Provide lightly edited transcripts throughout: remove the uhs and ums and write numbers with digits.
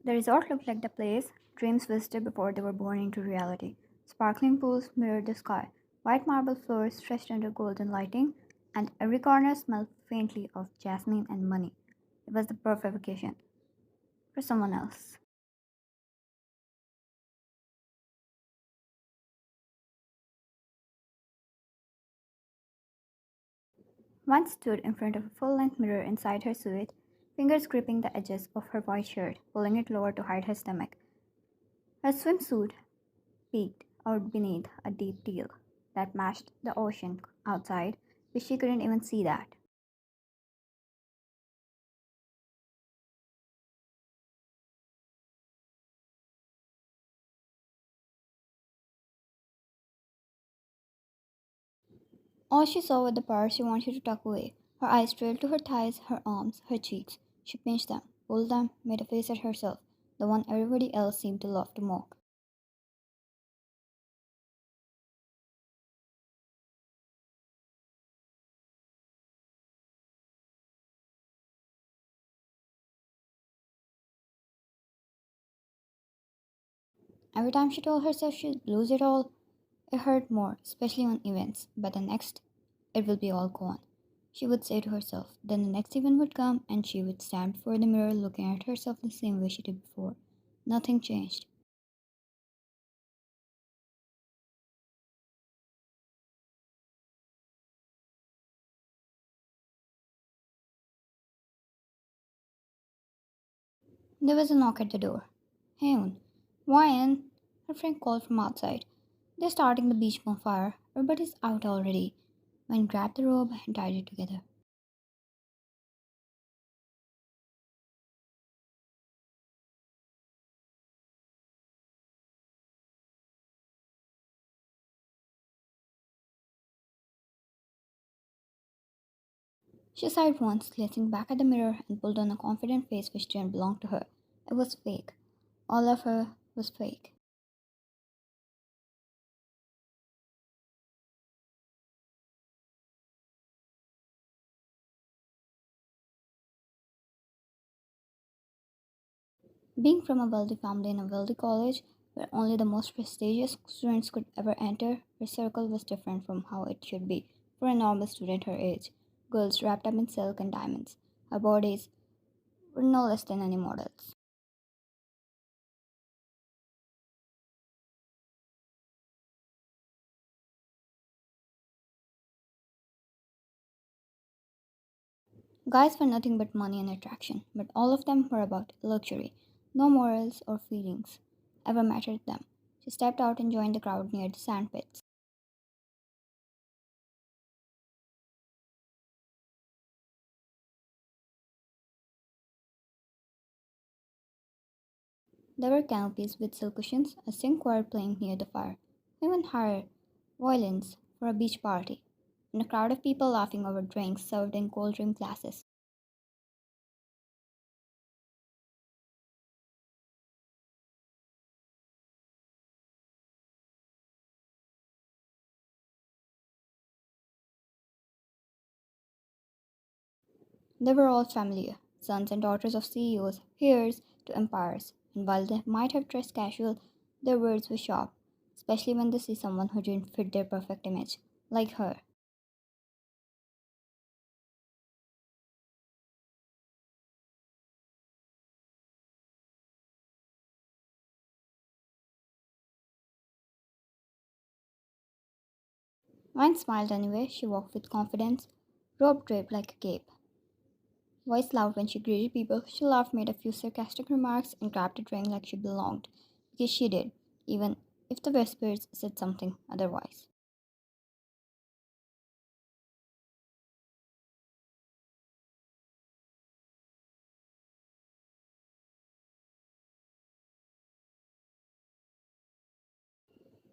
The resort looked like the place dreams visited before they were born into reality. Sparkling pools mirrored the sky, white marble floors stretched under golden lighting, and every corner smelled faintly of jasmine and money. It was the perfect vacation for someone else. One stood in front of a full length mirror inside her suite, fingers gripping the edges of her white shirt, pulling it lower to hide her stomach. Her swimsuit peeked out beneath a deep teal that matched the ocean outside, but she couldn't even see that. All she saw were the parts she wanted to tuck away. Her eyes trailed to her thighs, her arms, her cheeks. She pinched them, pulled them, made a face at herself, the one everybody else seemed to love to mock. Every time she told herself she'd lose it all, it hurt more, especially on events. But the next, it will be all gone. She would say to herself. Then the next event would come, and she would stand before the mirror looking at herself the same way she did before. Nothing changed. There was a knock at the door. Hyun, why in? Her friend called from outside. They're starting the beach bonfire. Everybody's out already. Wayne grabbed the robe and tied it together. She sighed once, glancing back at the mirror, and pulled on a confident face which didn't belong to her. It was fake. All of her was fake. Being from a wealthy family in a wealthy college, where only the most prestigious students could ever enter, her circle was different from how it should be for a normal student her age. Girls wrapped up in silk and diamonds. Her bodies were no less than any models. Guys were nothing but money and attraction, but all of them were about luxury. No morals or feelings ever mattered them. She stepped out and joined the crowd near the sandpits. There were canopies with silk cushions, a string choir playing near the fire, even higher violins for a beach party, and a crowd of people laughing over drinks served in cold drink glasses. They were all familiar, sons and daughters of CEOs, heirs to empires, and while they might have dressed casual, their words were sharp, especially when they see someone who didn't fit their perfect image, like her. Mine smiled anyway. She walked with confidence, robe draped like a cape. Voice loud when she greeted people, she laughed, made a few sarcastic remarks, and grabbed a drink like she belonged, because she did, even if the whispers said something otherwise.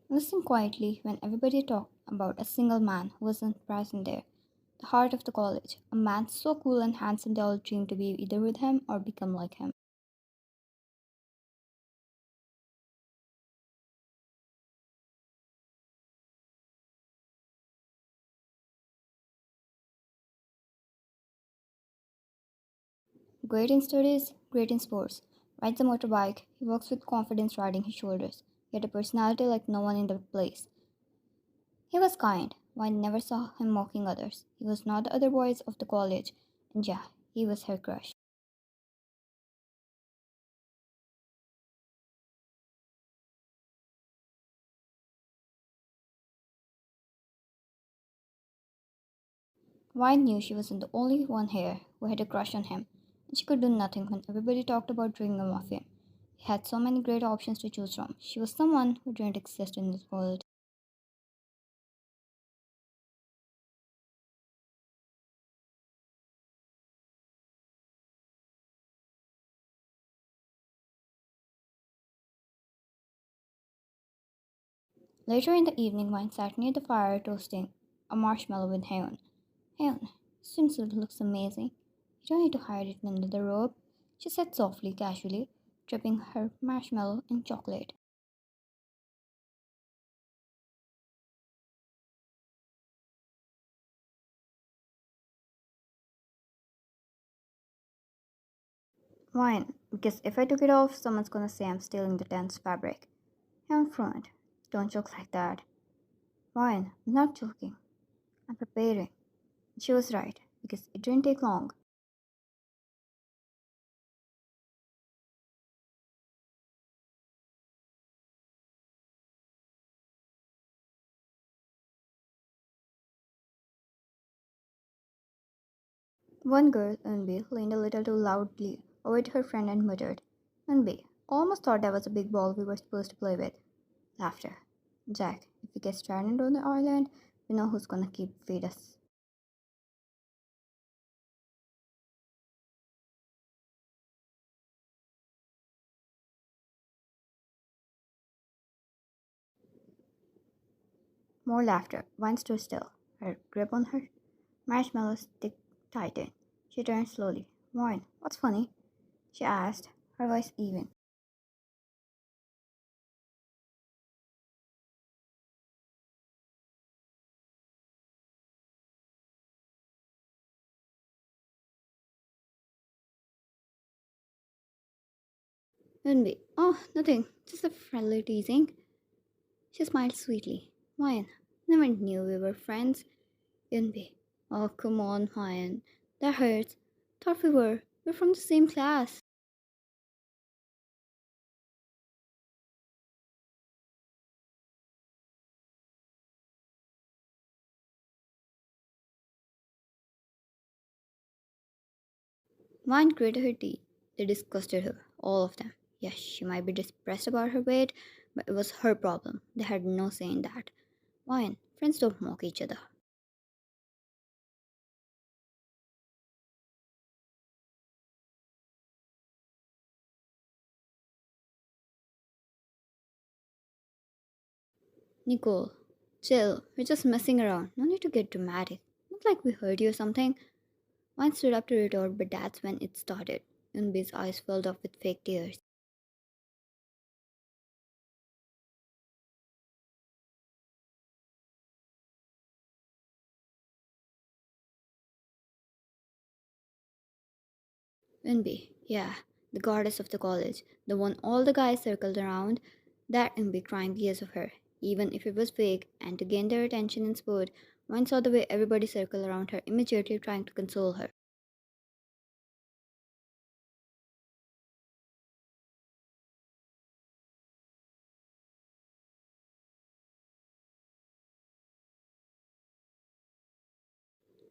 Listening quietly when everybody talked about a single man who wasn't present there, the heart of the college, a man so cool and handsome they all dreamed to be either with him or become like him. Great in studies, great in sports. Rides a motorbike, he walks with confidence riding his shoulders. He had a personality like no one in the place. He was kind. One never saw him mocking others. He was not the other boys of the college, and yeah, he was her crush. Wine knew she wasn't the only one here who had a crush on him, and she could do nothing when everybody talked about dreaming of him. He had so many great options to choose from. She was someone who didn't exist in this world. Later in the evening, Wine sat near the fire toasting a marshmallow with Hyun. Hyun, swimsuit looks amazing. You don't need to hide it under the robe, she said softly, casually, dripping her marshmallow in chocolate. Wine, because if I took it off, someone's gonna say I'm stealing the tent's fabric. Hyun frowned. Don't joke like that. Wine, I'm not joking. I'm preparing. She was right, because it didn't take long. One girl, Unbi, leaned a little too loudly over to her friend and muttered, Unbi, almost thought that was a big ball we were supposed to play with. Laughter. Jack, if we get stranded on the island, we know who's gonna keep feed us. More laughter. Vine stood still. Her grip on her marshmallow stick tightened. She turned slowly. Vine, what's funny? She asked, her voice even. Unbi, oh, nothing. Just a friendly teasing. She smiled sweetly. Vine, never knew we were friends. Unbi, oh, come on, Vine. That hurts. Thought we were. We're from the same class. Vine gritted her teeth. They disgusted her, all of them. Yes, she might be depressed about her weight, but it was her problem. They had no say in that. Vine, friends don't mock each other. Nicole, chill. We're just messing around. No need to get dramatic. Not like we hurt you or something. Vine stood up to retort, but that's when it started. Yunbi's eyes filled up with fake tears. Yunbi, yeah, the goddess of the college, the one all the guys circled around. That Yunbi crying years of her, even if it was fake, and to gain their attention and support, Vine saw the way everybody circled around her, immediately trying to console her.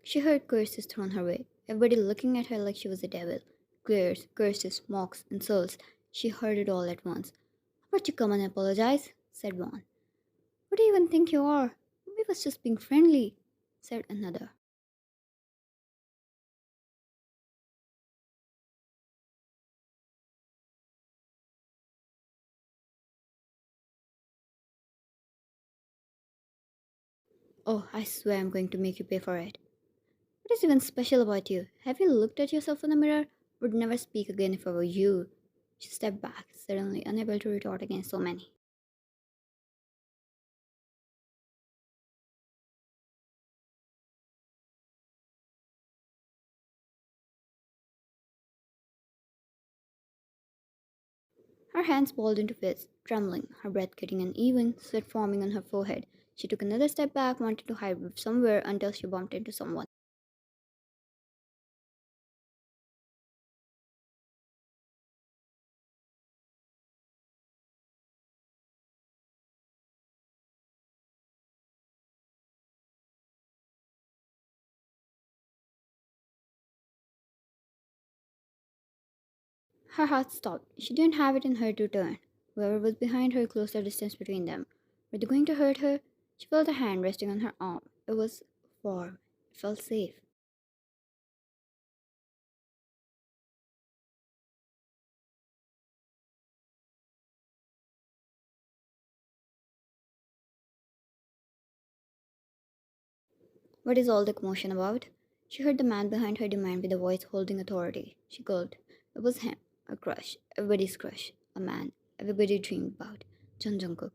She heard curses thrown her way, everybody looking at her like she was a devil. Glares, curses, mocks, insults. She heard it all at once. How about you come and apologize? Said one. What do you even think you are? We was just being friendly, said another. Oh, I swear I'm going to make you pay for it. What is even special about you? Have you looked at yourself in the mirror? Would never speak again if I were you. She stepped back, suddenly unable to retort against so many. Her hands balled into fists, trembling, her breath getting uneven, sweat forming on her forehead. She took another step back, wanting to hide somewhere until she bumped into someone. Her heart stopped. She didn't have it in her to turn. Whoever was behind her closed the distance between them. Were they going to hurt her? She felt a hand resting on her arm. It was warm. It felt safe. What is all the commotion about? She heard the man behind her demand with a voice holding authority. She called. It was him. A crush. Everybody's crush. A man. Everybody dreamed about. Jungkook.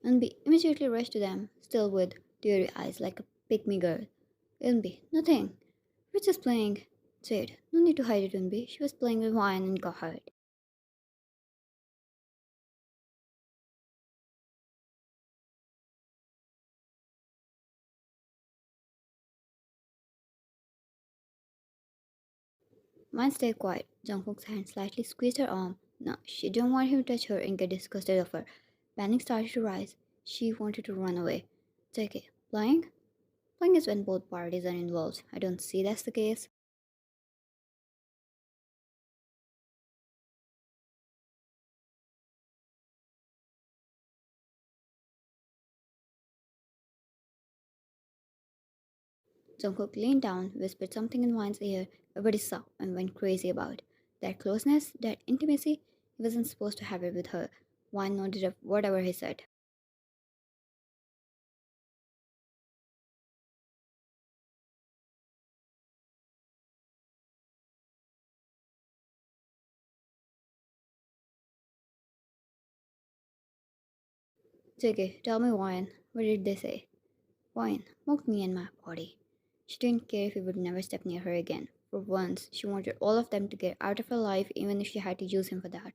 Unbi immediately rushed to them, still with teary eyes like a pygmy girl. Unbi, nothing. We're just playing. Jade, no need to hide it, Unbi. She was playing with wine and got hurt. Mine stayed quiet. Jungkook's hand slightly squeezed her arm. No, she didn't want him to touch her and get disgusted of her. Panic started to rise. She wanted to run away. JK, playing? Playing is when both parties are involved. I don't see that's the case. Jungkook leaned down, whispered something in Wine's ear. Everybody saw and went crazy about. That closeness, that intimacy, he wasn't supposed to have it with her. Wine nodded up whatever he said. JK, tell me, Wine, what did they say? Wine mocked me and my body. She didn't care if he would never step near her again. For once, she wanted all of them to get out of her life, even if she had to use him for that.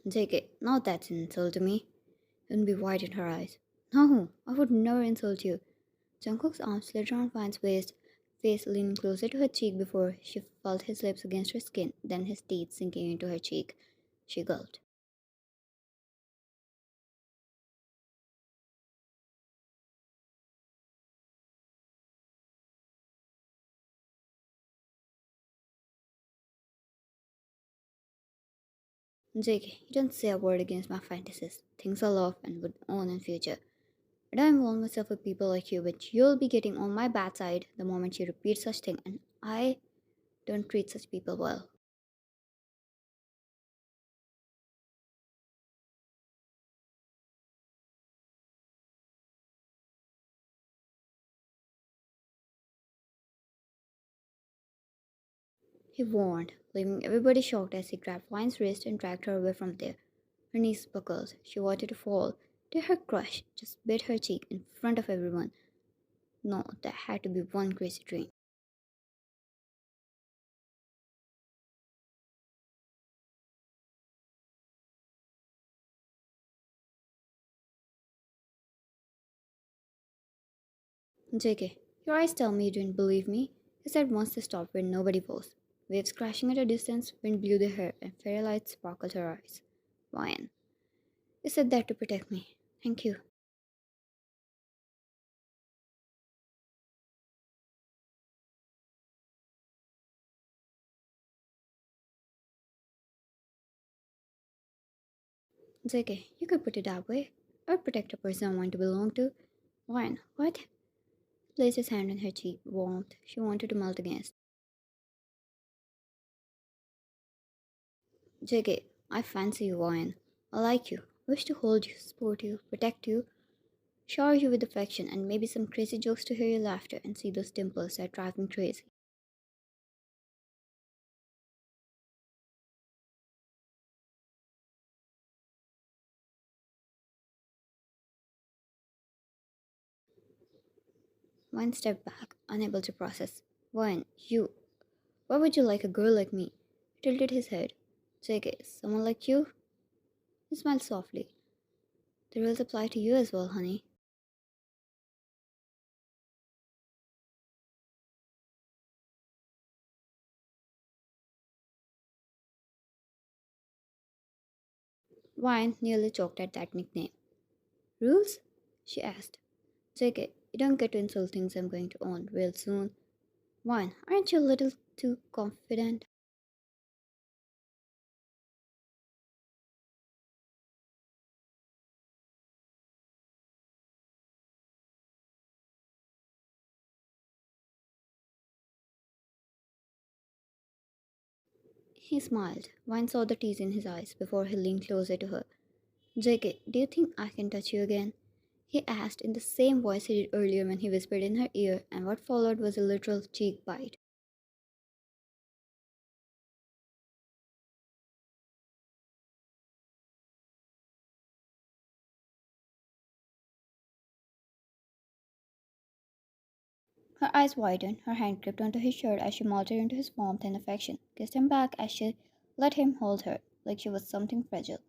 JK, now that's an insult to me. Eunbi widened her eyes. No, I would never insult you. Jungkook's arm slid around Vine's waist, face leaning closer to her cheek before she felt his lips against her skin, then his teeth sinking into her cheek. She gulped. JK, you don't say a word against my fantasies, things I love and would own in future. I don't involve myself with people like you, but you'll be getting on my bad side the moment you repeat such thing, and I don't treat such people well. He warned, leaving everybody shocked as he grabbed Vine's wrist and dragged her away from there. Her knees buckled. She wanted to fall. Did her crush just bit her cheek in front of everyone? No, that had to be one crazy dream. JK, your eyes tell me you didn't believe me. He said once they stopped when nobody was. Waves crashing at a distance, wind blew their hair, and fairy lights sparkled her eyes. Ryan, you said that to protect me. Thank you. JK, you could put it that way. I would protect a person I want to belong to. Ryan, what? He placed his hand on her cheek, warmth she wanted to melt against. JK, I fancy you, Ryan. I like you. wish to hold you, support you, protect you, shower you with affection, and maybe some crazy jokes to hear your laughter and see those dimples that drive me crazy. One step back, unable to process. One, you. Why would you like a girl like me? He tilted his head. JK, someone like you? He smiled softly. The rules apply to you as well, honey. Wine nearly choked at that nickname. Rules? She asked. JK, you don't get to insult things I'm going to own real soon. Wine, aren't you a little too confident? He smiled. Wine saw the tease in his eyes before he leaned closer to her. JK, do you think I can touch you again? He asked in the same voice he did earlier when he whispered in her ear, and what followed was a literal cheek bite. Her eyes widened, her hand gripped onto his shirt as she melted into his warmth and affection, kissed him back as she let him hold her, like she was something fragile,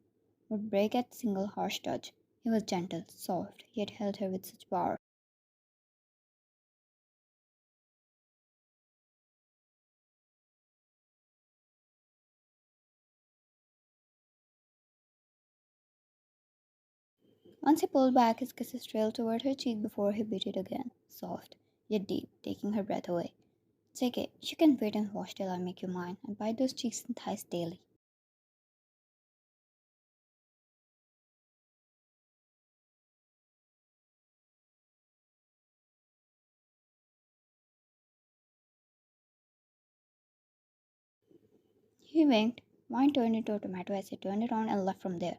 would break at single harsh touch. He was gentle, soft, yet held her with such power. Once he pulled back, his kisses trailed toward her cheek before he beat it again, soft, yet deep, taking her breath away. Take it, you can wait and watch till I make you mine, and bite those cheeks and thighs daily. He winked. Mine turned into a tomato as he turned around and left from there.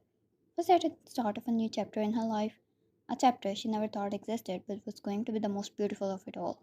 Was that the start of a new chapter in her life? A chapter she never thought existed, but was going to be the most beautiful of it all.